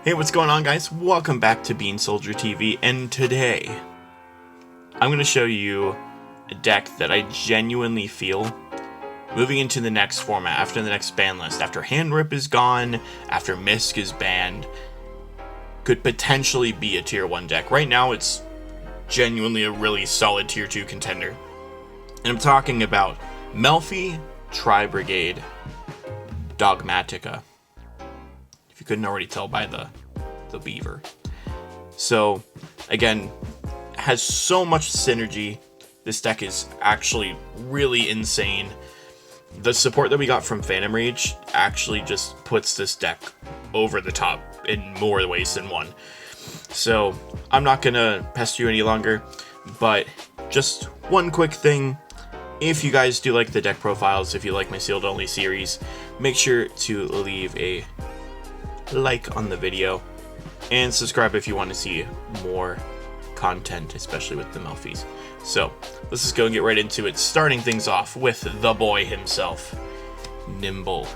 Hey, what's going on, guys? Welcome back to Bean Soldier TV, and today I'm going to show you a deck that I genuinely feel moving into the next format, after the next ban list, after Hand Rip is gone, after Misk is banned, could potentially be a tier 1 deck. Right now it's genuinely a really solid tier 2 contender. And I'm talking about Melffy, Tri-Brigade, Dogmatika. If you couldn't already tell by the beaver. So, again, has so much synergy. This deck is actually really insane. The support that we got from Phantom Rage actually just puts this deck over the top in more ways than one. So, I'm not gonna pester you any longer, but just one quick thing. If you guys do like the deck profiles, if you like my sealed only series, make sure to leave a like on the video and subscribe if you want to see more content, especially with the Melffys. So let's just go and get right into it, starting things off with the boy himself, Nimble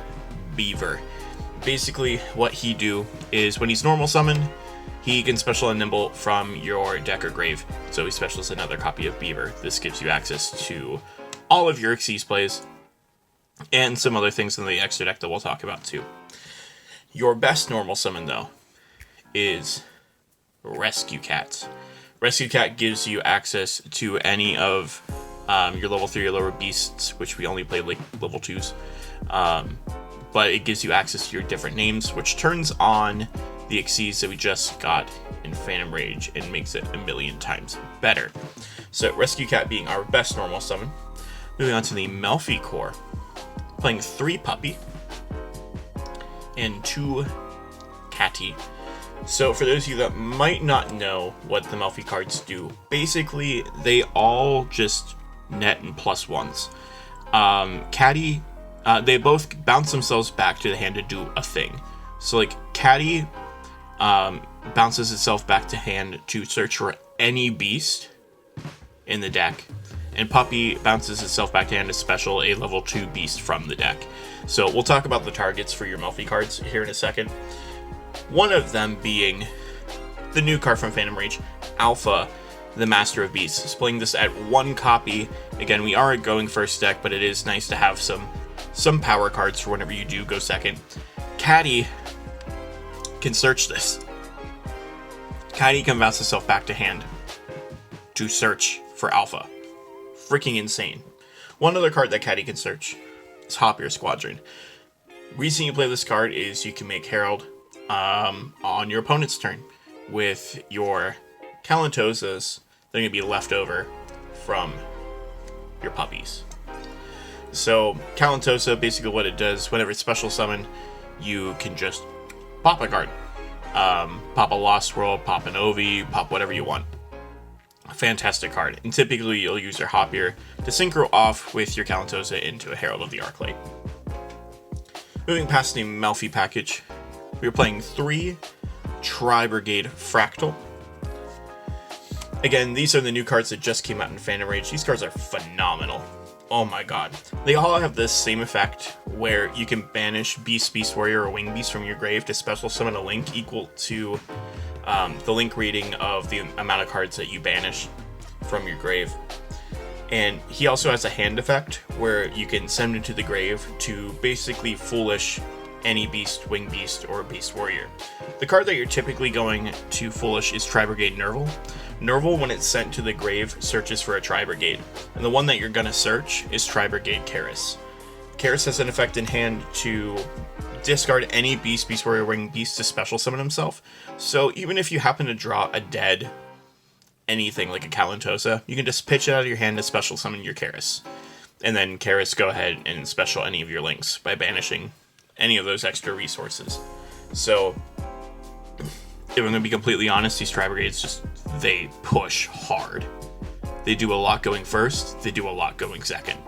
Beaver. Basically what he do is when he's normal summoned, he can special and nimble from your deck or grave, so he specials another copy of Beaver. This gives you access to all of your Xyz plays and some other things in the extra deck that we'll talk about too. Your best normal summon, though, is Rescue Cat. Rescue Cat gives you access to any of your level 3 or lower beasts, which we only play like level 2s. But it gives you access to your different names, which turns on the Xyz that we just got in Phantom Rage and makes it a million times better. So Rescue Cat being our best normal summon. Moving on to the Melffy core. Playing 3 Puppy and 2 Catty. So for those of you that might not know what the Melffy cards do, basically they all just net and +1s. Catty, they both bounce themselves back to the hand to do a thing. So like Catty bounces itself back to hand to search for any beast in the deck, and Puppy bounces itself back to hand to special a level 2 beast from the deck. So we'll talk about the targets for your Melffy cards here in a second. One of them being the new card from Phantom Rage, Alpha, the Master of Beasts. Splitting this at 1 copy. Again, we are going first deck, but it is nice to have some power cards for whenever you do go second. Catty can search this. Catty can bounce itself back to hand to search for Alpha. Freaking insane. One other card that Catty can search is Hop Your Squadron. Reason you play this card is you can make Herald on your opponent's turn with your Kalentosas that are going to be left over from your puppies. So Kalentosa, basically what it does, whenever it's special summon, you can just pop a card. Pop a Lost World, pop an Ovi, pop whatever you want. Fantastic card. And typically you'll use your Hopier to synchro off with your Kalentosa into a Herald of the Arclight. Moving past the Melffy package, we are playing 3 Tri-Brigade Fractal. Again, these are the new cards that just came out in Phantom Rage. These cards are phenomenal. Oh my god. They all have this same effect where you can banish Beast, Beast Warrior, or Wing Beast from your grave to special summon a link equal to the link rating of the amount of cards that you banish from your grave. And he also has a hand effect where you can send him to the grave to basically foolish any beast, Wing Beast, or Beast Warrior. The card that you're typically going to foolish is Tribrigade Nerval. Nerval, when it's sent to the grave, searches for a Tri-Brigade. And the one that you're going to search is Tri-Brigade Karis. Karis has an effect in hand to discard any beast, Beast Warrior, Wing Beast to special summon himself. So even if you happen to draw a dead anything like a Kalentosa, you can just pitch it out of your hand to special summon your Karis. And then Karis go ahead and special any of your links by banishing any of those extra resources. So if I'm going to be completely honest, these Tri-Brigades just, they push hard. They do a lot going first, they do a lot going second.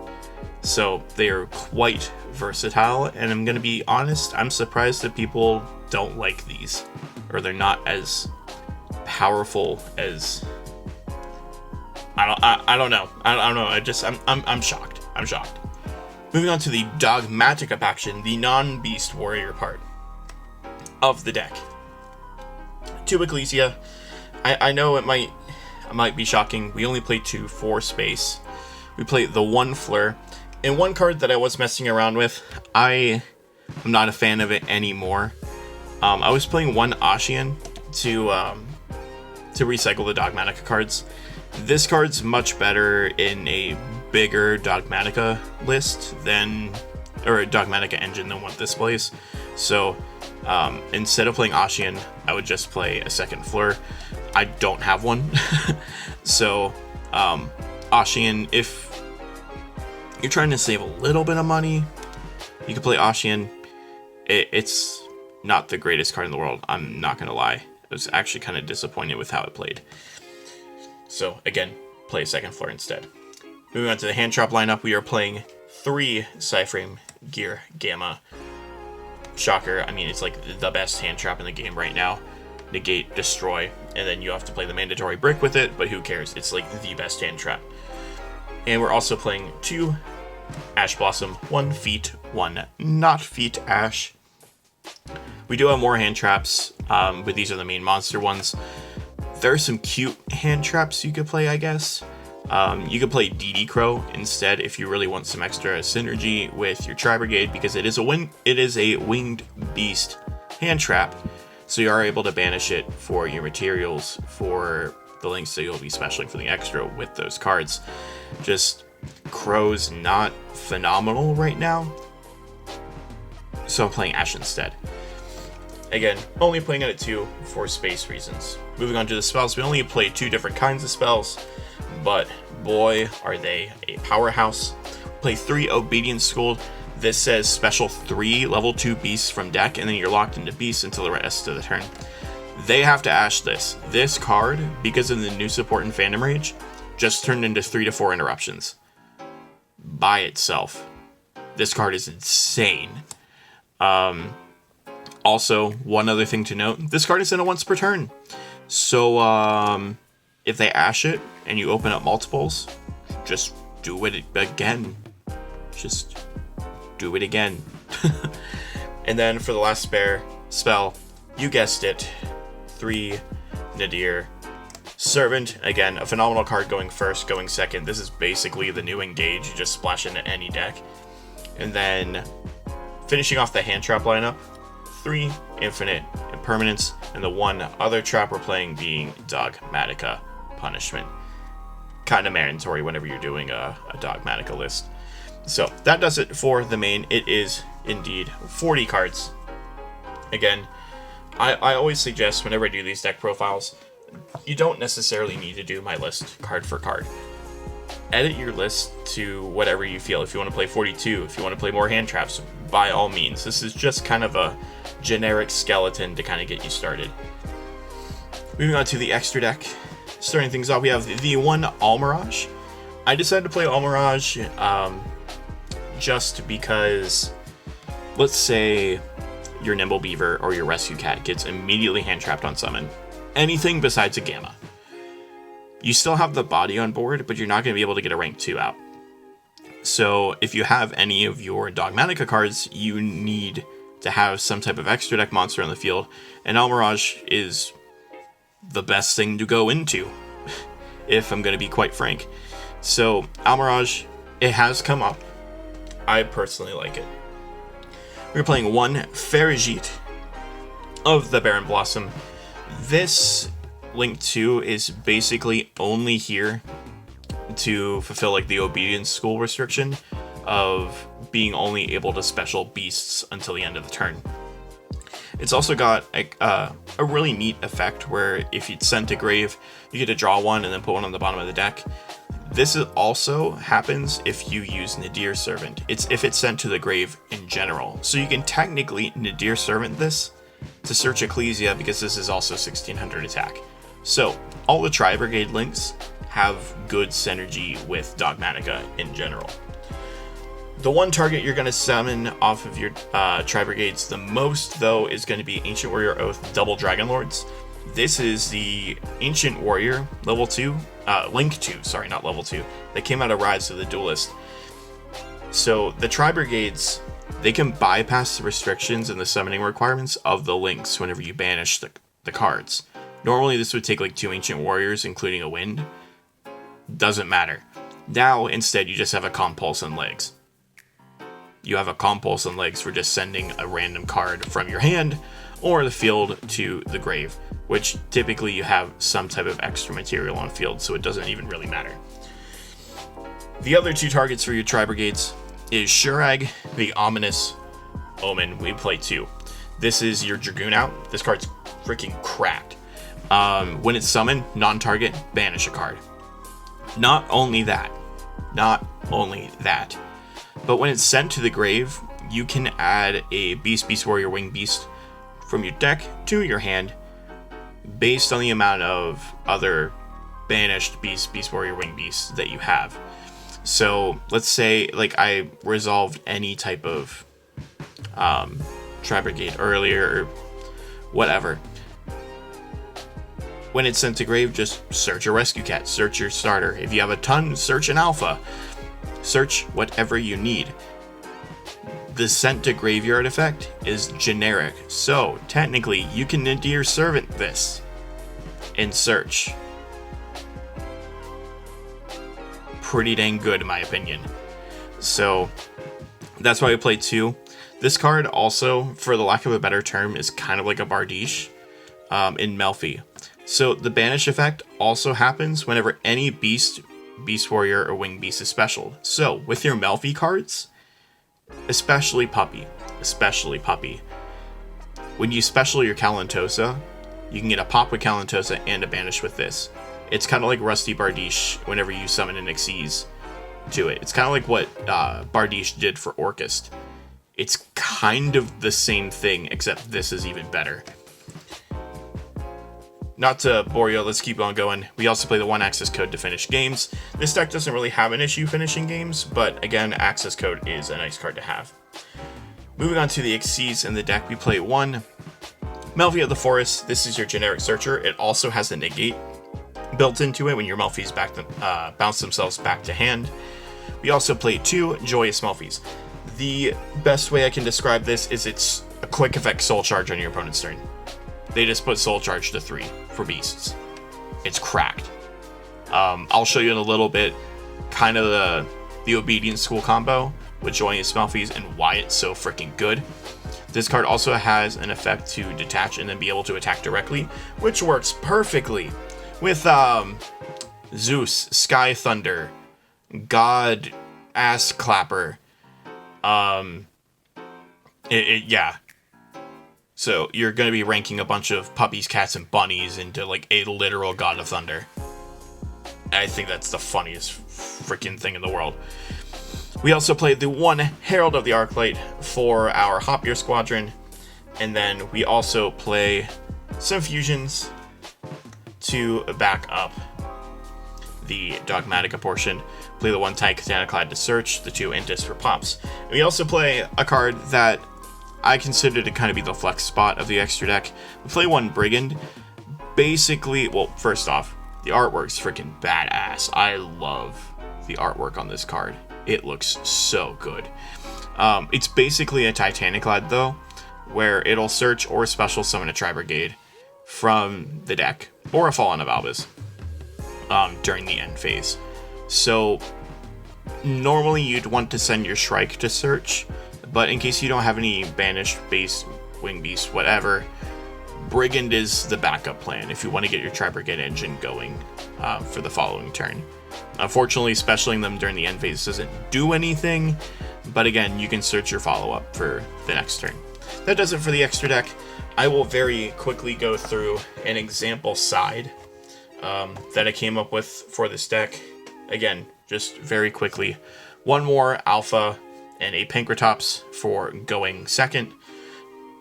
So they are quite versatile, and I'm going to be honest, I'm surprised that people don't like these, or they're not as powerful as... I don't know. I'm shocked. I'm shocked. Moving on to the Dogmatika faction, the non-beast warrior part of the deck. 2 Ecclesia. I know it might be shocking. We only play 2 for space. We play the 1 Fleur. And one card that I was messing around with, I am not a fan of it anymore. I was playing 1 Ashian to recycle the Dogmatika cards. This card's much better in a bigger Dogmatika list or a Dogmatika engine than what this plays. So instead of playing Ashian, I would just play a 2nd Fleur. I don't have one. So Ashian, if you're trying to save a little bit of money, you can play Ashian. It's not the greatest card in the world, I'm not gonna lie. I was actually kind of disappointed with how it played. So again, play a 2nd Fleur instead. Moving on to the hand trap lineup, we are playing 3 Psyframe Gear Gamma. Shocker, I mean, it's like the best hand trap in the game right now. Negate, destroy, and then you have to play the mandatory brick with it, but who cares? It's like the best hand trap. And we're also playing 2 Ash Blossom, 1 Feet, 1 Not Feet Ash. We do have more hand traps, but these are the main monster ones. There are some cute hand traps you could play, I guess. You could play DD Crow instead if you really want some extra synergy with your Tri-Brigade, because it is a winged beast hand trap, so you are able to banish it for your materials for the links that you'll be specialing for the extra with those cards. Just Crow's not phenomenal right now, so I'm playing Ash instead. Again, only playing it at 2 for space reasons. Moving on to the spells, we only play 2 different kinds of spells, but boy, are they a powerhouse. Play 3 Obedience School. This says special 3 level 2 beasts from deck, and then you're locked into beasts until the rest of the turn. They have to ash this. This card, because of the new support in Phantom Rage, just turned into 3 to 4 interruptions. By itself. This card is insane. Also, one other thing to note, this card is in a once per turn. So, if they ash it and you open up multiples, just do it again. Just do it again. And then for the last spell, you guessed it, 3 Nadir Servant. Again, a phenomenal card going first, going second. This is basically the new Engage. You just splash into any deck. And then finishing off the hand trap lineup, 3 Infinite Impermanence, and the 1 other trap we're playing being Dogmatika Punishment. Kind of mandatory whenever you're doing a Dogmatika list. So that does it for the main. It is indeed 40 cards. Again, I always suggest whenever I do these deck profiles, you don't necessarily need to do my list card for card. Edit your list to whatever you feel. If you want to play 42, if you want to play more hand traps, by all means. This is just kind of a generic skeleton to kind of get you started. Moving on to the extra deck. Starting things off, we have the 1 Almirage. I decided to play Almirage just because, let's say your Nimble Beaver or your Rescue Cat gets immediately hand trapped on summon. Anything besides a Gamma. You still have the body on board, but you're not going to be able to get a rank 2 out. So if you have any of your Dogmatika cards, you need to have some type of extra deck monster on the field, and Almirage is the best thing to go into, if I'm going to be quite frank. So Almirage, it has come up. I personally like it. We're playing 1 Ferrigite of the Baron Blossom. This Link 2 is basically only here to fulfill like the Obedience School restriction of being only able to special beasts until the end of the turn. It's also got a really neat effect where if you'd sent to grave, you get to draw 1 and then put 1 on the bottom of the deck. This also happens if you use Nadir Servant. It's if it's sent to the grave in general. So you can technically Nadir Servant this to search Ecclesia, because this is also 1600 attack. So all the Tri-Brigade links have good synergy with Dogmatika in general. The one target you're going to summon off of your Tri-Brigades the most, though, is going to be Ancient Warrior Oath Double Dragon Lords. This is the Ancient Warrior level 2, Link 2, sorry, not level 2, that came out of Rise of the Duelist. So the Tri-Brigades, they can bypass the restrictions and the summoning requirements of the links whenever you banish the cards. Normally this would take like 2 Ancient Warriors, including a Wind. Doesn't matter. Now, instead, you just have a Compulse and Legs. You have a Compulse and Legs for just sending a random card from your hand or the field to the grave, which typically you have some type of extra material on field, so it doesn't even really matter. The other 2 targets for your Tri-Brigades is Shurag, the Ominous Omen. We play 2. This is your Dragoon out. This card's freaking cracked. When it's summoned, non-target, banish a card. Not only that, but when it's sent to the grave, you can add a Beast Warrior, Wing Beast from your deck to your hand based on the amount of other banished Beast Warrior, Wing Beasts that you have. So let's say like I resolved any type of Tribrigade earlier or whatever. When it's sent to grave, just search a Rescue Cat, search your starter. If you have a ton, search an Alpha. Search whatever you need. The sent to graveyard effect is generic, so technically you can Nadir Servant this and search. Pretty dang good in my opinion. So that's why we play 2. This card also, for the lack of a better term, is kind of like a Bardiche in Melffy. So the banish effect also happens whenever any Beast Warrior, or Wing Beast is special. So with your Melffy cards, especially Puppy, when you special your Kalantosa, you can get a pop with Kalantosa and a banish with this. It's kind of like Rusty Bardiche whenever you summon an Xyz to it. It's kind of like what Bardiche did for Orcust. It's kind of the same thing, except this is even better. Not to bore you, let's keep on going. We also play the 1 access code to finish games. This deck doesn't really have an issue finishing games, but again, access code is a nice card to have. Moving on to the Xyz in the deck, we play 1 Melffy of the Forest. This is your generic searcher. It also has a negate built into it when your Melffys bounce themselves back to hand. We also play 2 Joyous Melffys. The best way I can describe this is it's a quick effect Soul Charge on your opponent's turn. They just put Soul Charge to 3 for beasts. It's cracked. I'll show you in a little bit kind of the Obedience School combo with Joyous Melffys and why it's so freaking good. This card also has an effect to detach and then be able to attack directly, which works perfectly with Zeus, Sky Thunder, God Ass Clapper. Yeah. So you're going to be ranking a bunch of puppies, cats, and bunnies into like a literal God of Thunder. I think that's the funniest freaking thing in the world. We also played the 1 Herald of the Arclight for our Hopier Squadron. And then we also play some fusions to back up the Dogmatika portion. Play the 1 Titaniclad to search, the 2 Intis for pops. And we also play a card that I consider to kind of be the flex spot of the extra deck. We play 1 Brigand. Basically, well, first off, the artwork's freaking badass. I love the artwork on this card. It looks so good. It's basically a Titaniclad, though, where it'll search or special summon a Tribrigade from the deck, or a Fallen of Albus, during the end phase. So, normally you'd want to send your Shrike to search, but in case you don't have any banished base, Wing Beast, whatever, Brigand is the backup plan if you want to get your Tri-Brigade engine going for the following turn. Unfortunately, specialing them during the end phase doesn't do anything, but again, you can search your follow-up for the next turn. That does it for the extra deck. I will very quickly go through an example side that I came up with for this deck. Again, just very quickly. 1 more Alpha and a Pankratops for going second.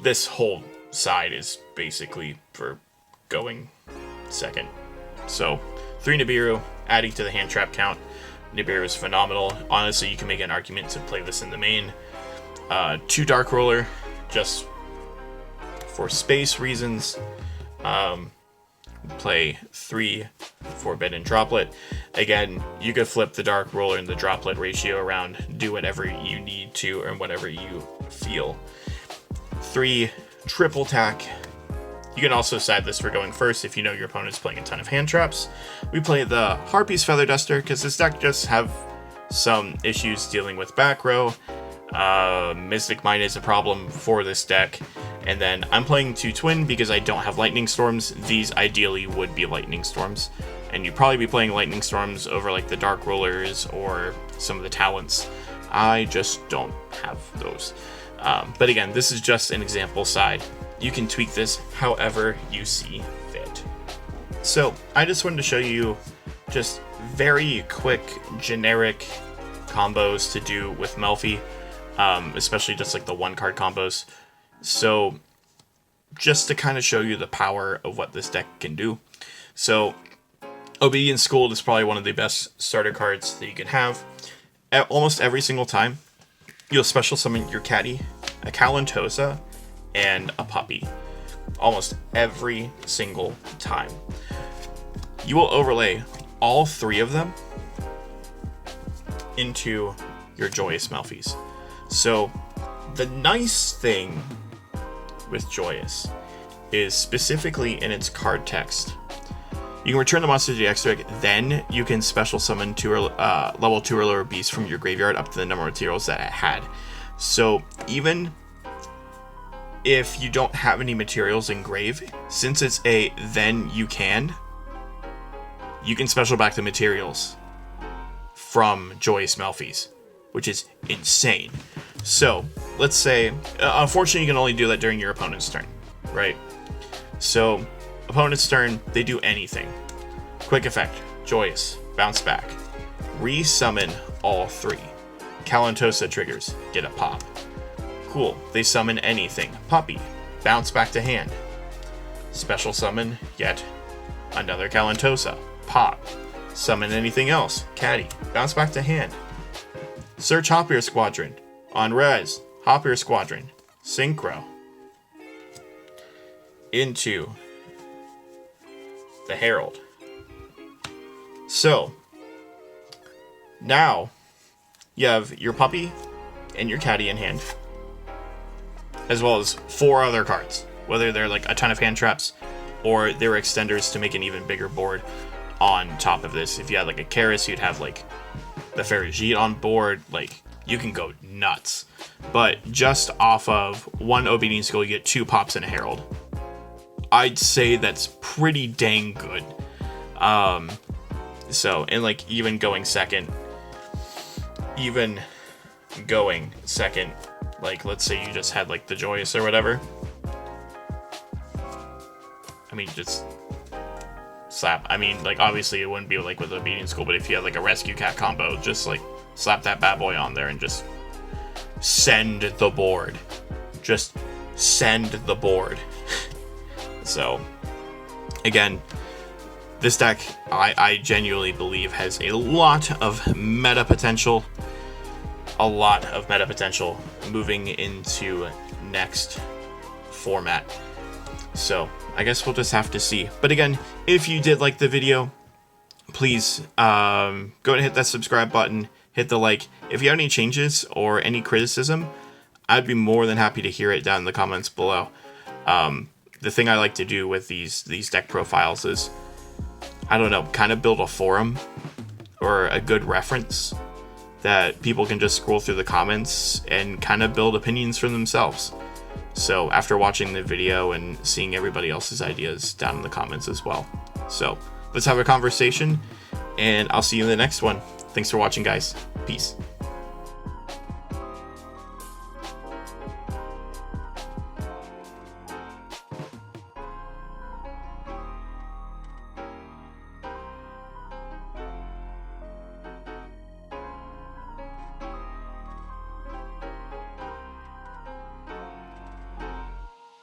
This whole side is basically for going second. So 3 Nibiru, adding to the hand trap count. Nibiru is phenomenal. Honestly, you can make an argument to play this in the main. 2 Dark Roller, just for space reasons. Play 3 Forbidden Droplet. Again, you could flip the Dark Roller and the Droplet ratio around, do whatever you need to or whatever you feel. 3 Triple Tack You can also side this for going first if you know your opponent's playing a ton of hand traps. We play the Harpy's Feather Duster because this deck just have some issues dealing with back row. Mystic Mine is a problem for this deck. And then I'm playing 2 Twin because I don't have Lightning Storms. These ideally would be Lightning Storms. And you'd probably be playing Lightning Storms over like the Dark Rollers or some of the Talents. I just don't have those. But again, this is just an example side. You can tweak this however you see fit. So I just wanted to show you just very quick generic combos to do with Melffy, especially just like the 1-card combos. So just to kind of show you the power of what this deck can do. So Obedience Schooled is probably one of the best starter cards that you can have. Almost every single time, you'll special summon your caddy, a Calantosa, and a puppy. Almost every single time. You will overlay all 3 of them into your Joyous Melffys. So the nice thing with Joyous is specifically in its card text. You can return the monster to the extra deck, then you can special summon level 2 or lower beasts from your graveyard up to the number of materials that it had. So even if you don't have any materials in grave, since it's a then you can special back the materials from Joyous Melffys, which is insane. So let's say, unfortunately you can only do that during your opponent's turn, right? So opponent's turn, they do anything. Quick effect, Joyous, bounce back. Resummon all 3. Calantosa triggers, get a pop. Cool, they summon anything. Puppy, bounce back to hand. Special summon yet another Calantosa, pop. Summon anything else. Caddy, bounce back to hand. Search Hoppier Squadron. On res, Hoppier Squadron. Synchro. Into the Herald. So, now you have your puppy and your caddy in hand, as well as 4 other cards, whether they're like a ton of hand traps or they're extenders to make an even bigger board on top of this. If you had like a Karis, you'd have like the Ferrigite on board. Like, you can go nuts. But just off of 1 Obedience School, you get 2 pops and a Herald. I'd say that's pretty dang good. So, and like even going second, like let's say you just had like the Joyous or whatever. I mean, just slap. I mean, like obviously it wouldn't be like with Obedience School, but if you had like a Rescue Cat combo, just like slap that bad boy on there and just send the board. Just send the board. So, again, this deck, I genuinely believe, has a lot of meta potential. A lot of meta potential moving into next format. So, I guess we'll just have to see. But again, if you did like the video, please go and hit that subscribe button, hit the like. If you have any changes or any criticism, I'd be more than happy to hear it down in the comments below. The thing I like to do with these deck profiles is, I don't know, kind of build a forum or a good reference that people can just scroll through the comments and kind of build opinions for themselves. So after watching the video and seeing everybody else's ideas down in the comments as well. So let's have a conversation, and I'll see you in the next one. Thanks for watching, guys. Peace.